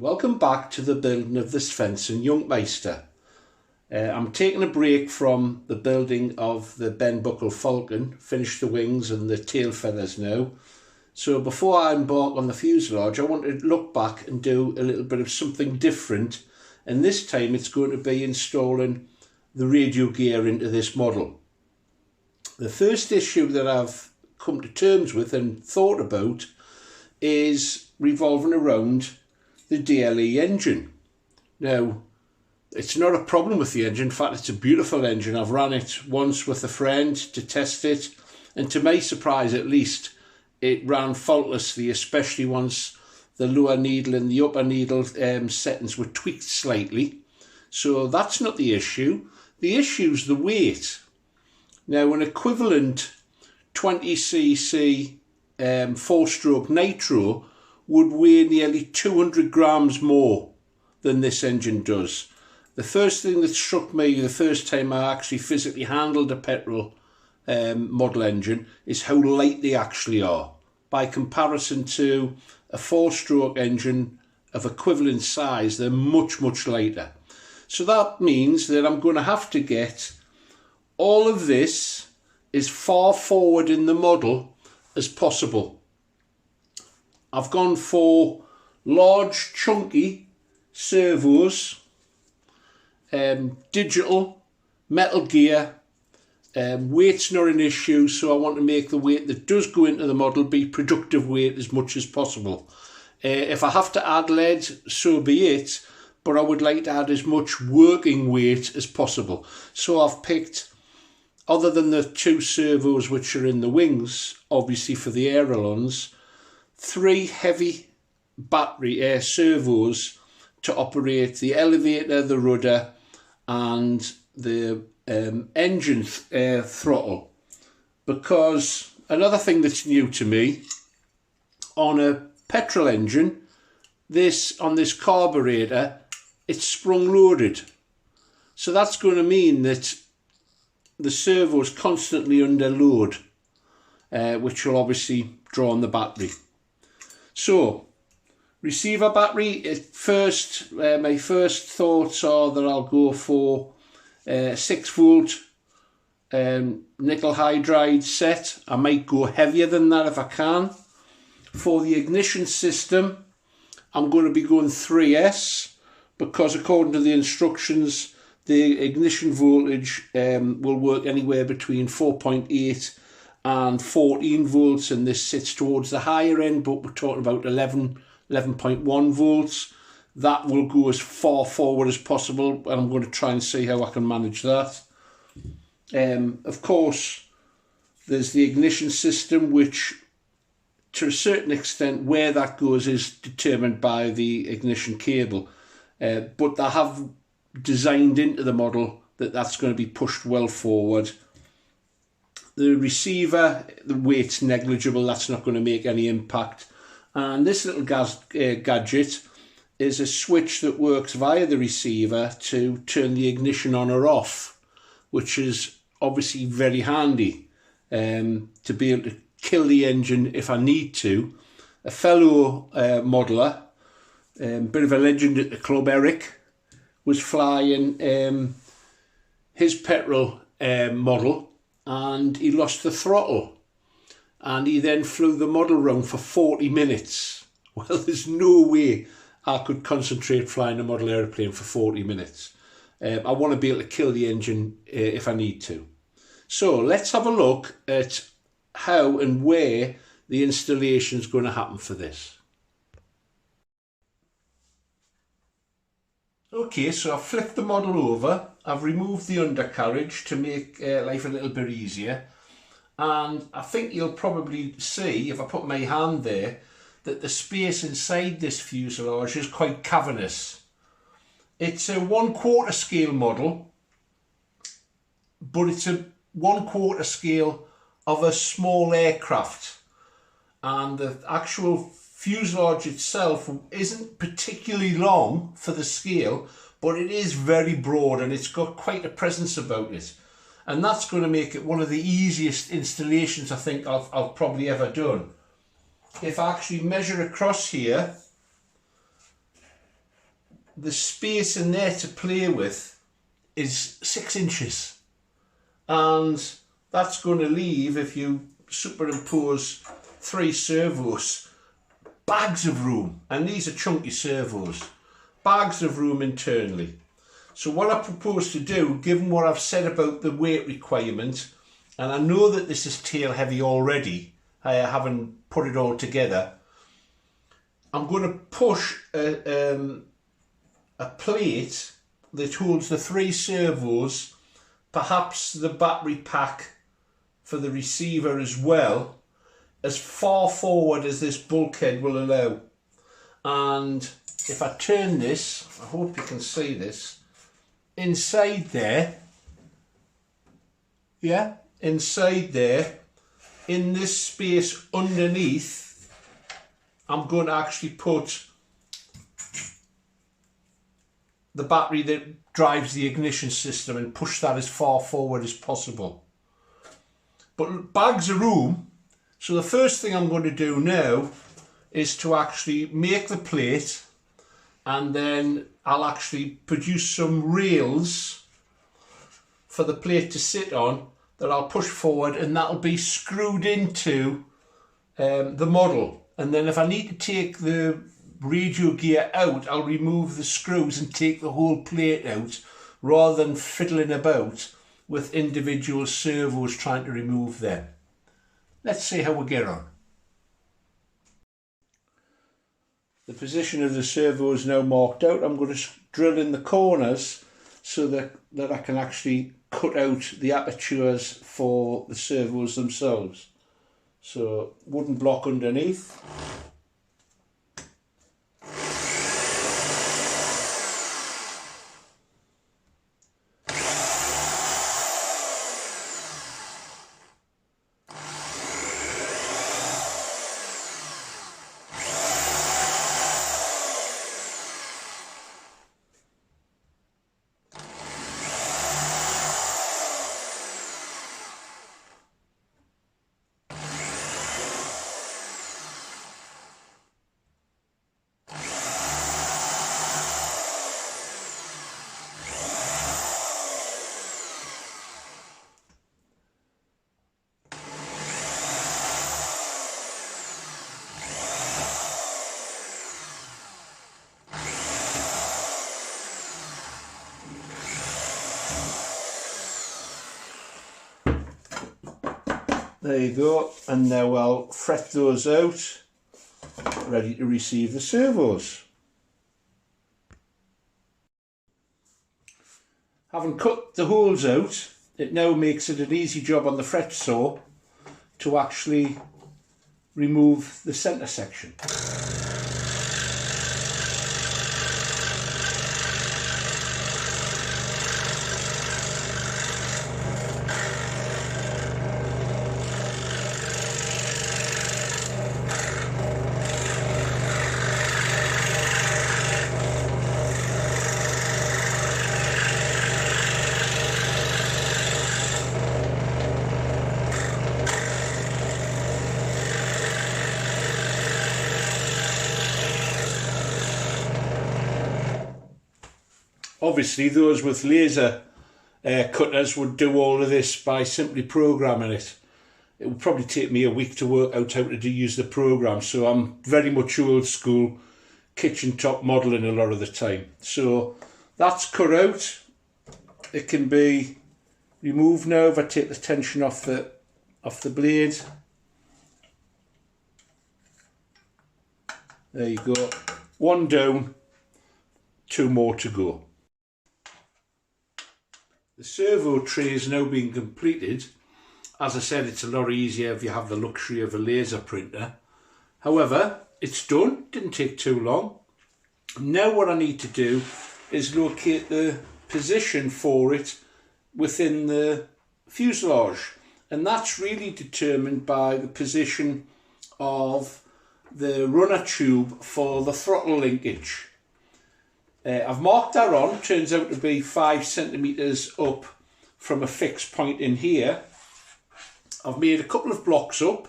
Welcome back to the building of this fence in Youngmeister. I'm taking a break from the building of the Ben Buckle Falcon, finished the wings and the tail feathers now. So before I embark on the fuselage, I want to look back and do a little bit of something different, and this time it's going to be installing the radio gear into this model. The first issue that I've come to terms with and thought about is revolving around the DLE engine. Now, it's not a problem with the engine. In fact, it's a beautiful engine. I've ran it once with a friend to test it, and to my surprise at least, it ran faultlessly, especially once the lower needle and the upper needle settings were tweaked slightly. So that's not the issue. The issue is the weight. Now, an equivalent 20cc 4-stroke nitro would weigh nearly 200 grams more than this engine does. The first thing that struck me the first time I actually physically handled a petrol model engine is how light they actually are by comparison to a 4-stroke engine of equivalent size. They're much lighter. So that means that I'm going to have to get all of this as far forward in the model as possible. I've gone for large chunky servos, digital, metal gear. Weight's not an issue, so I want to make the weight that does go into the model be productive weight as much as possible. If I have to add lead, so be it, but I would like to add as much working weight as possible. So I've picked, other than the 2 servos which are in the wings, obviously for the ailerons, 3 heavy battery servos to operate the elevator, the rudder and the engine throttle. Because another thing that's new to me, on a petrol engine, on this carburetor, it's sprung loaded. So that's going to mean that the servo is constantly under load, which will obviously draw on the battery. So, receiver battery, my first thoughts are that I'll go for 6 volt nickel hydride set. I might go heavier than that if I can. For the ignition system, I'm going to be going 3S, because according to the instructions, the ignition voltage will work anywhere between 4.8 and 14 volts, and this sits towards the higher end, but we're talking about 11.1 volts. That will go as far forward as possible, and I'm going to try and see how I can manage that. Of course, there's the ignition system, which to a certain extent where that goes is determined by the ignition cable, but they have designed into the model that that's going to be pushed well forward. The receiver, the weight's negligible, that's not going to make any impact. And this little gadget is a switch that works via the receiver to turn the ignition on or off, which is obviously very handy to be able to kill the engine if I need to. A fellow modeller, bit of a legend at the club, Eric, was flying his petrol model, and he lost the throttle, and he then flew the model round for 40 minutes. Well, there's no way I could concentrate flying a model aeroplane for 40 minutes. I want to be able to kill the engine if I need to. So let's have a look at how and where the installation is going to happen for this. Okay, so I've flipped the model over. I've removed the undercarriage to make life a little bit easier. And I think you'll probably see, if I put my hand there, that the space inside this fuselage is quite cavernous. It's a 1/4 scale model, but it's a 1/4 scale of a small aircraft. And the actual fuselage itself isn't particularly long for the scale, but it is very broad and it's got quite a presence about it. And that's going to make it one of the easiest installations I think I've probably ever done. If I actually measure across here, the space in there to play with is 6 inches, and that's going to leave, if you superimpose 3 servos, bags of room. And these are chunky servos, bags of room internally. So what I propose to do, given what I've said about the weight requirement, and I know that this is tail heavy already, I haven't put it all together, I'm going to push a plate that holds the 3 servos, perhaps the battery pack for the receiver as well, as far forward as this bulkhead will allow. And if I turn this, I hope you can see this, inside there, yeah, inside there, in this space underneath, I'm going to actually put the battery that drives the ignition system and push that as far forward as possible. But bags of room, so the first thing I'm going to do now is to actually make the plate, and then I'll actually produce some rails for the plate to sit on that I'll push forward, and that'll be screwed into the model. And then if I need to take the radio gear out, I'll remove the screws and take the whole plate out, rather than fiddling about with individual servos trying to remove them. Let's see how we get on. The position of the servo is now marked out. I'm going to drill in the corners so that I can actually cut out the apertures for the servos themselves. So wooden block underneath. There you go, and now I'll fret those out, ready to receive the servos. Having cut the holes out, it now makes it an easy job on the fret saw to actually remove the centre section. Obviously those with laser cutters would do all of this by simply programming it. It would probably take me a week to work out how to use the program, so I'm very much old school kitchen top modelling a lot of the time. So that's cut out. It can be removed now if I take the tension off the blade. There you go. One down, 2 more to go. The servo tray is now being completed. As I said, it's a lot easier if you have the luxury of a laser printer. However, it's done, didn't take too long. Now what I need to do is locate the position for it within the fuselage. And that's really determined by the position of the runner tube for the throttle linkage. I've marked that on, turns out to be 5 centimetres up from a fixed point in here. I've made a couple of blocks up,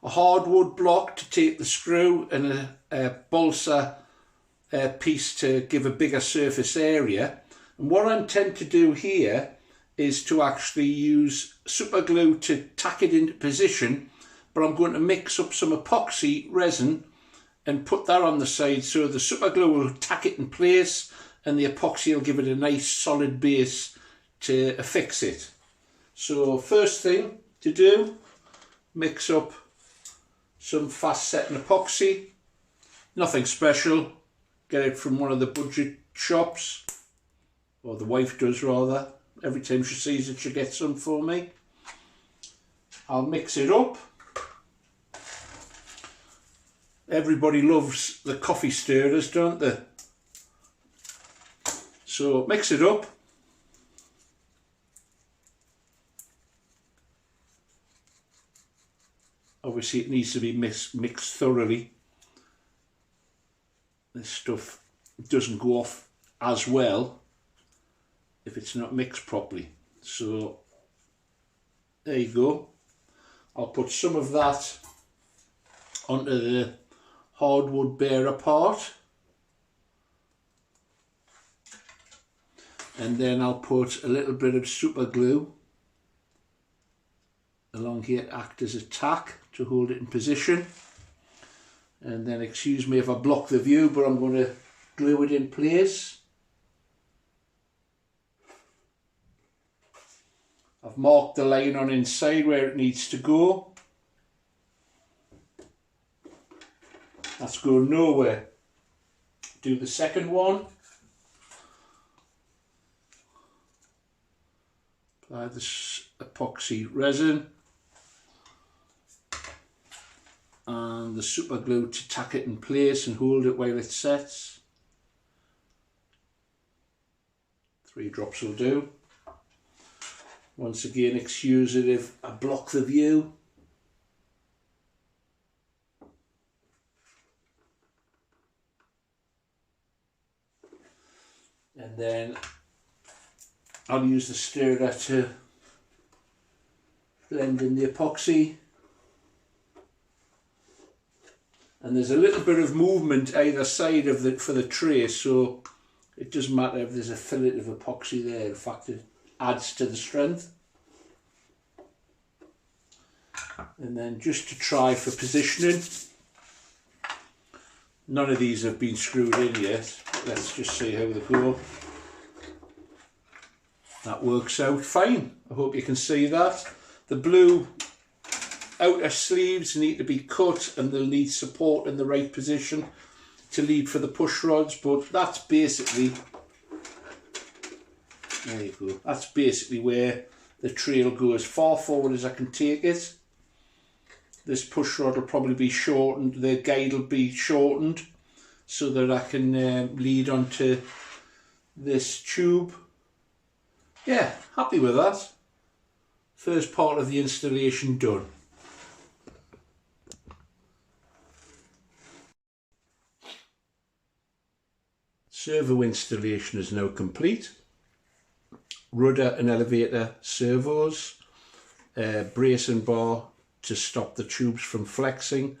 a hardwood block to take the screw and a balsa piece to give a bigger surface area. And what I intend to do here is to actually use super glue to tack it into position, but I'm going to mix up some epoxy resin and put that on the side, so the super glue will tack it in place and the epoxy will give it a nice solid base to affix it. So first thing to do, mix up some fast setting epoxy. Nothing special, get it from one of the budget shops, or the wife does rather. Every time she sees it she gets some for me. I'll mix it up. Everybody loves the coffee stirrers, don't they? So mix it up. Obviously it needs to be mixed thoroughly. This stuff doesn't go off as well if it's not mixed properly. So there you go. I'll put some of that onto the hardwood bearer part, and then I'll put a little bit of super glue along here to act as a tack to hold it in position. And then excuse me if I block the view, but I'm going to glue it in place. I've marked the line on inside where it needs to go. That's going nowhere. Do the second one. Apply this epoxy resin and the super glue to tack it in place and hold it while it sets. 3 drops will do. Once again, excuse it if I block the view. And then I'll use the stirrer to blend in the epoxy. And there's a little bit of movement either side of for the tray, so it doesn't matter if there's a fillet of epoxy there. In fact, it adds to the strength. And then just to try for positioning, none of these have been screwed in yet. Let's just see how they go. That works out fine. I hope you can see that. The blue outer sleeves need to be cut and they'll need support in the right position to lead for the push rods, but that's basically, there you go, that's basically where the tray will go, as far forward as I can take it. This push rod will probably be shortened, the guide will be shortened so that I can lead onto this tube. Yeah, happy with that. First part of the installation done. Servo installation is now complete. Rudder and elevator servos, bracing bar to stop the tubes from flexing.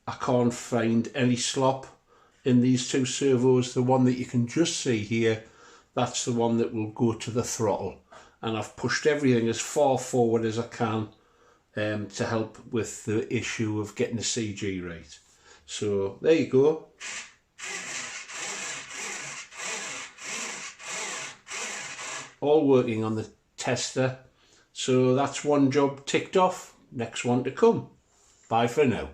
I can't find any slop in these 2 servos. The one that you can just see here, that's the one that will go to the throttle. And I've pushed everything as far forward as I can to help with the issue of getting the CG right. So there you go. All working on the tester. So that's one job ticked off. Next one to come. Bye for now.